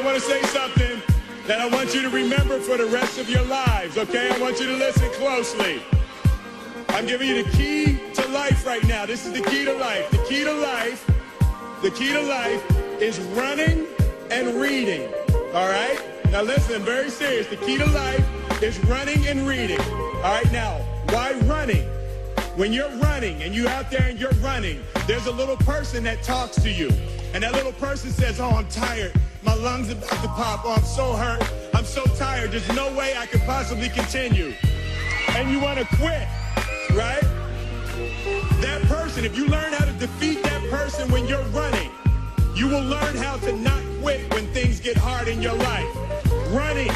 want to say something that I want you to remember for the rest of your lives, okay? I want you to listen closely. I'm giving you the key to life right now. This is the key to life. The key to life is running and reading, all right? Now listen, very serious. The key to life is running and reading. All right, now, why running? When you're running and you're out there and you're running, there's a little person that talks to you. And that little person says, oh, I'm tired. My lungs are about to pop. Oh, I'm so hurt. I'm so tired. There's no way I could possibly continue. And you want to quit, right? That person, if you learn how to defeat that person when you're running, you will learn how to not quit when things get hard in your life. Running,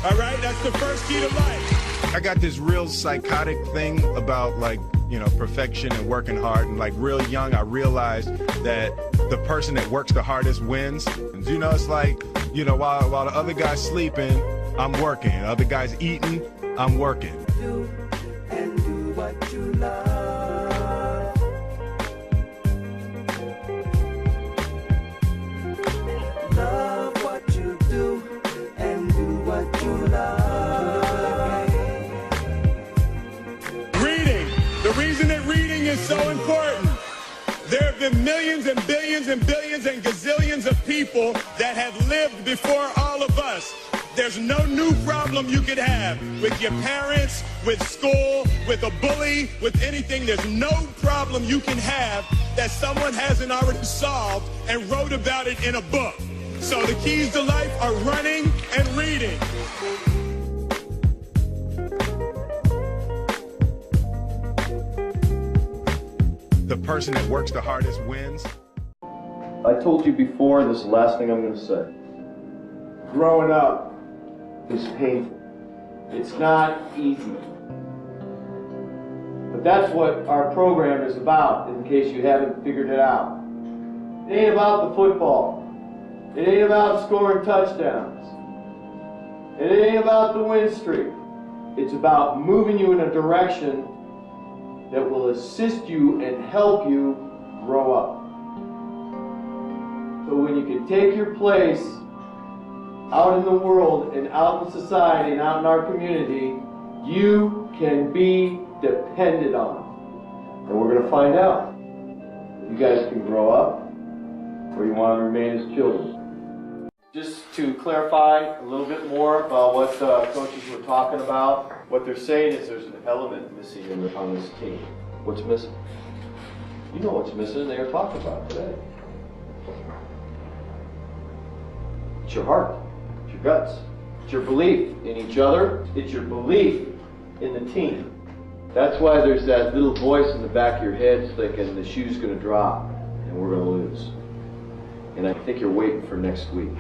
all right? That's the first key to life. I got this real psychotic thing about, like, you know, perfection and working hard. And like real young, I realized that the person that works the hardest wins. And, you know, it's like, you know, while the other guy's sleeping, I'm working. The other guy's eating, I'm working. Do and do what you love. Love what you do and do what you love. The reason that reading is so important, there have been millions and billions and billions and gazillions of people that have lived before all of us. There's no new problem you could have with your parents, with school, with a bully, with anything. There's no problem you can have that someone hasn't already solved and wrote about it in a book. So the keys to life are running and reading. The person that works the hardest wins. I told you before, this is the last thing I'm going to say. Growing up is painful. It's not easy. But that's what our program is about, in case you haven't figured it out. It ain't about the football. It ain't about scoring touchdowns. It ain't about the win streak. It's about moving you in a direction that will assist you and help you grow up. So when you can take your place out in the world and out in society and out in our community, you can be depended on. And we're going to find out if you guys can grow up or you want to remain as children. Just to clarify a little bit more about what coaches were talking about, what they're saying is there's an element missing on this team. What's missing? You know what's missing, they were talking about today. It's your heart, it's your guts, it's your belief in each other, it's your belief in the team. That's why there's that little voice in the back of your head thinking the shoe's going to drop and we're going to lose. And I think you're waiting for next week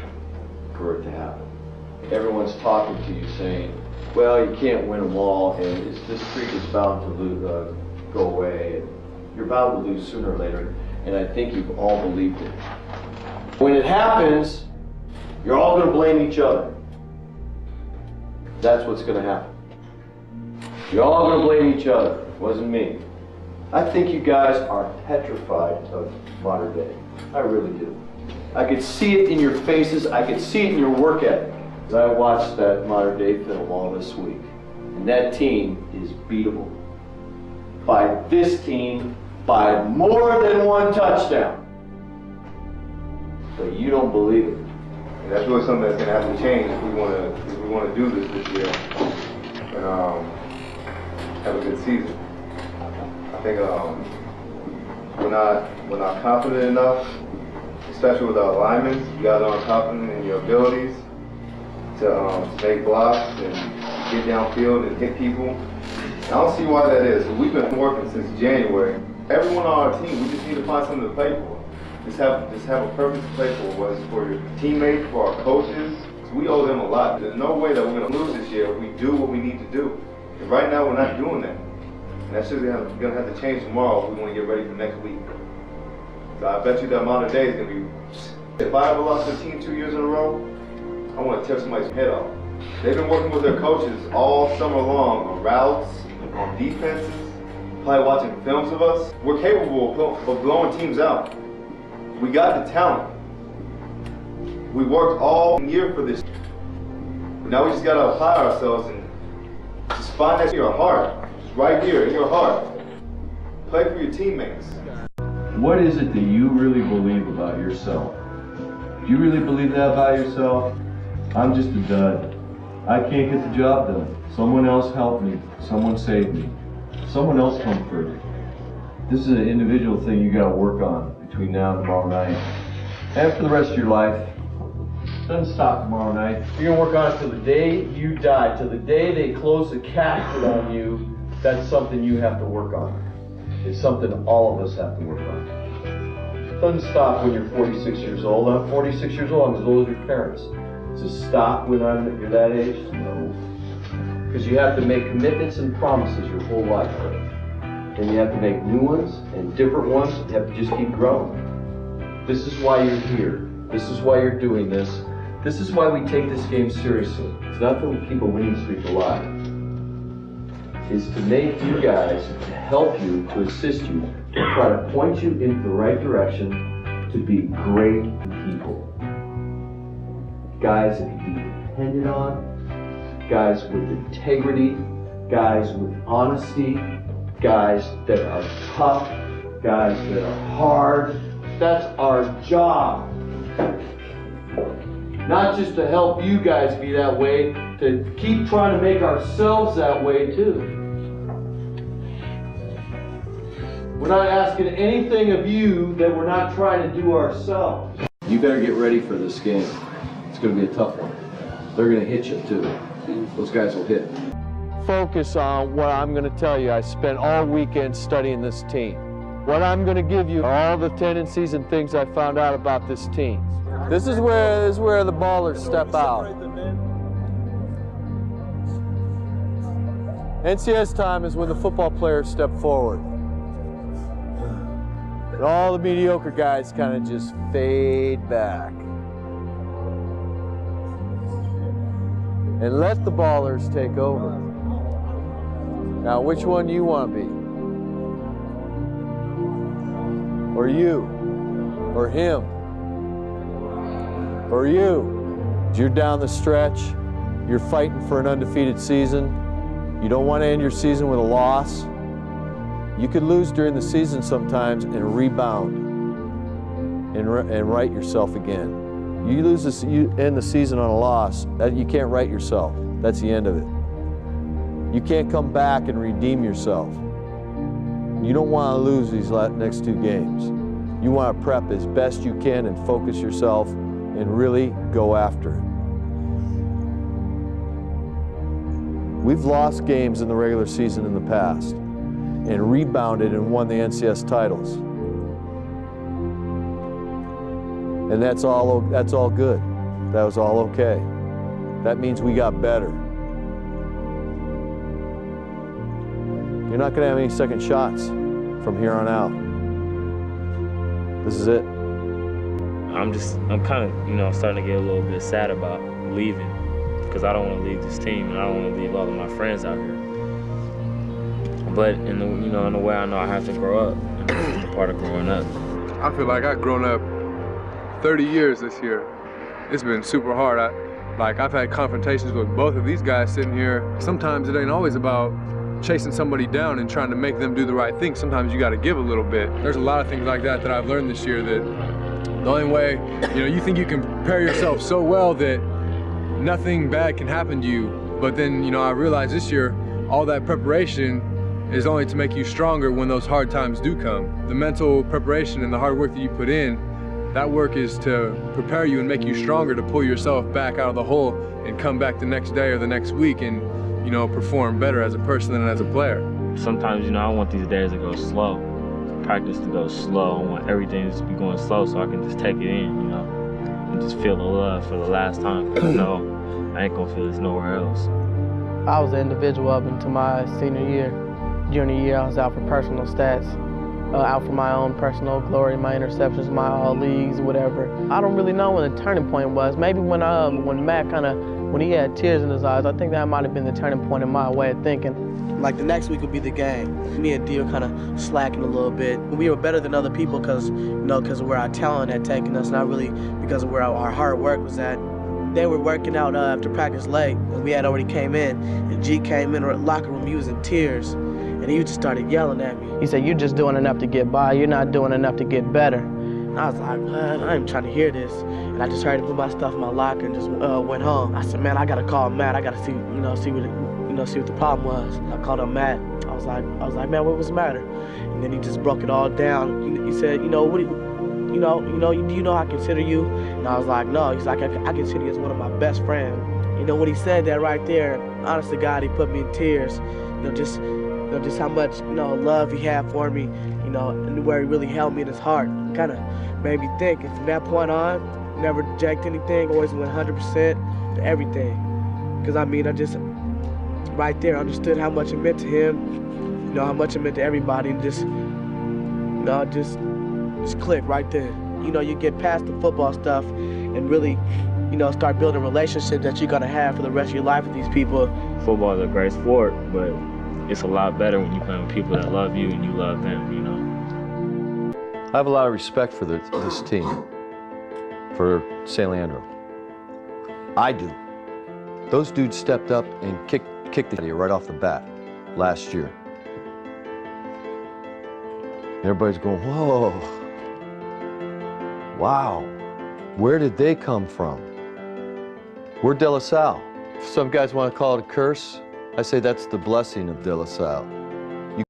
for it to happen. Everyone's talking to you saying, well, you can't win them all, and this streak is bound to go away, and you're bound to lose sooner or later, and I think you've all believed it. When it happens, you're all going to blame each other. That's what's going to happen. You're all going to blame each other. It wasn't me. I think you guys are petrified of modern day. I really do. I could see it in your faces. I could see it in your work ethic. I watched that modern day film all this week. And that team is beatable. By this team, by more than one touchdown. But you don't believe it. And that's really something that's going to have to change if we want to do this year and have a good season. I think we're not confident enough, especially with our linemen. You guys aren't confident in your abilities to make blocks and get downfield and hit people. I don't see why that is. We've been working since January. Everyone on our team, we just need to find something to play for. Just have a purpose to play for, whether it's for your teammates, for our coaches. So we owe them a lot. There's no way that we're going to lose this year if we do what we need to do. And right now, we're not doing that. And that's just going to have to change tomorrow if we want to get ready for next week. So I bet you that modern day is going to be, if I ever lost a team 2 years in a row, I want to tear somebody's head off. They've been working with their coaches all summer long on routes, on defenses, probably watching films of us. We're capable of blowing teams out. We got the talent. We worked all year for this. Now we just gotta apply ourselves and just find that in your heart. Just right here in your heart. Play for your teammates. What is it that you really believe about yourself? Do you really believe that about yourself? I'm just a dud. I can't get the job done. Someone else helped me. Someone saved me. Someone else comforted. This is an individual thing you gotta work on between now and tomorrow night. And for the rest of your life. Doesn't stop tomorrow night. You're gonna work on it till the day you die, till the day they close the casket on you. That's something you have to work on. It's something all of us have to work on. It doesn't stop when you're 46 years old. I'm 46 years old, I'm as old as your parents. Does it stop when you're that age? No. Because you have to make commitments and promises your whole life. And you have to make new ones and different ones. You have to just keep growing. This is why you're here. This is why you're doing this. This is why we take this game seriously. It's not to keep a winning streak alive. It's to make you guys, to help you, to assist you, to try to point you in the right direction to be great people. Guys that can be depended on, guys with integrity, guys with honesty, guys that are tough, guys that are hard. That's our job. Not just to help you guys be that way, to keep trying to make ourselves that way too. We're not asking anything of you that we're not trying to do ourselves. You better get ready for this game. It's going to be a tough one. They're going to hit you too. Those guys will hit. Focus on what I'm going to tell you. I spent all weekend studying this team. What I'm going to give you are all the tendencies and things I found out about this team. This is where the ballers step out. NCS time is when the football players step forward. And all the mediocre guys kind of just fade back. And let the ballers take over. Now, which one do you want to be? Or you? Or him? Or you? You're down the stretch. You're fighting for an undefeated season. You don't want to end your season with a loss. You could lose during the season sometimes and rebound and right yourself again. You lose this, you end the season on a loss, that you can't right yourself. That's the end of it. You can't come back and redeem yourself. You don't want to lose these next 2 games. You want to prep as best you can and focus yourself and really go after it. We've lost games in the regular season in the past and rebounded and won the NCS titles. And that's all good. That was all okay. That means we got better. You're not going to have any second shots from here on out. This is it. I'm kind of, starting to get a little bit sad about leaving because I don't want to leave this team and I don't want to leave all of my friends out here. But in the way I know I have to grow up, and that's the part of growing up. I feel like I've grown up 30 years this year. It's been super hard. I've had confrontations with both of these guys sitting here. Sometimes it ain't always about chasing somebody down and trying to make them do the right thing. Sometimes you got to give a little bit. There's a lot of things like that I've learned this year, that the only way, you think you can prepare yourself so well that nothing bad can happen to you. But then, I realized this year, all that preparation is only to make you stronger when those hard times do come. The mental preparation and the hard work that you put in, that work is to prepare you and make you stronger to pull yourself back out of the hole and come back the next day or the next week and, perform better as a person and as a player. Sometimes, I want these days to go slow. Practice to go slow. I want everything to be going slow so I can just take it in, and just feel the love for the last time. I know I ain't gonna feel this nowhere else. I was an individual up until my senior year. Junior year, I was out for personal stats. out for my own personal glory, my interceptions, my all leagues, whatever. I don't really know when the turning point was. Maybe when Matt when he had tears in his eyes, I think that might have been the turning point in my way of thinking. Like the next week would be the game. Me and D were kind of slacking a little bit. We were better than other people because of where our talent had taken us, not really because of where our hard work was at. They were working out after practice late, and we had already came in, and G came in our locker room, he was in tears, and he just started yelling at me. He said, "You're just doing enough to get by, you're not doing enough to get better." And I was like, "Man, I ain't trying to hear this." And I just hurried to put my stuff in my locker and just went home. I said, "Man, I gotta call Matt, I gotta see what the problem was." I called up Matt. I was like, "Man, what was the matter?" And then he just broke it all down. He said, do you know I consider you? And I was like, no. He's like, I consider you as one of my best friends. When he said that right there, honest to God, he put me in tears. Just how much, love he had for me, and where he really held me in his heart. Kind of made me think. And from that point on, never reject anything, always went 100% to everything. Because I just, right there, understood how much it meant to him, how much it meant to everybody, and just click right there. You get past the football stuff and really, start building relationships that you're gonna have for the rest of your life with these people. Football is a great sport, but it's a lot better when you play with people that love you and you love them, I have a lot of respect for this team, for San Leandro. I do. Those dudes stepped up and kicked it right off the bat last year. Everybody's going, whoa. Wow, where did they come from? We're De La Salle. Some guys want to call it a curse. I say that's the blessing of De La Salle.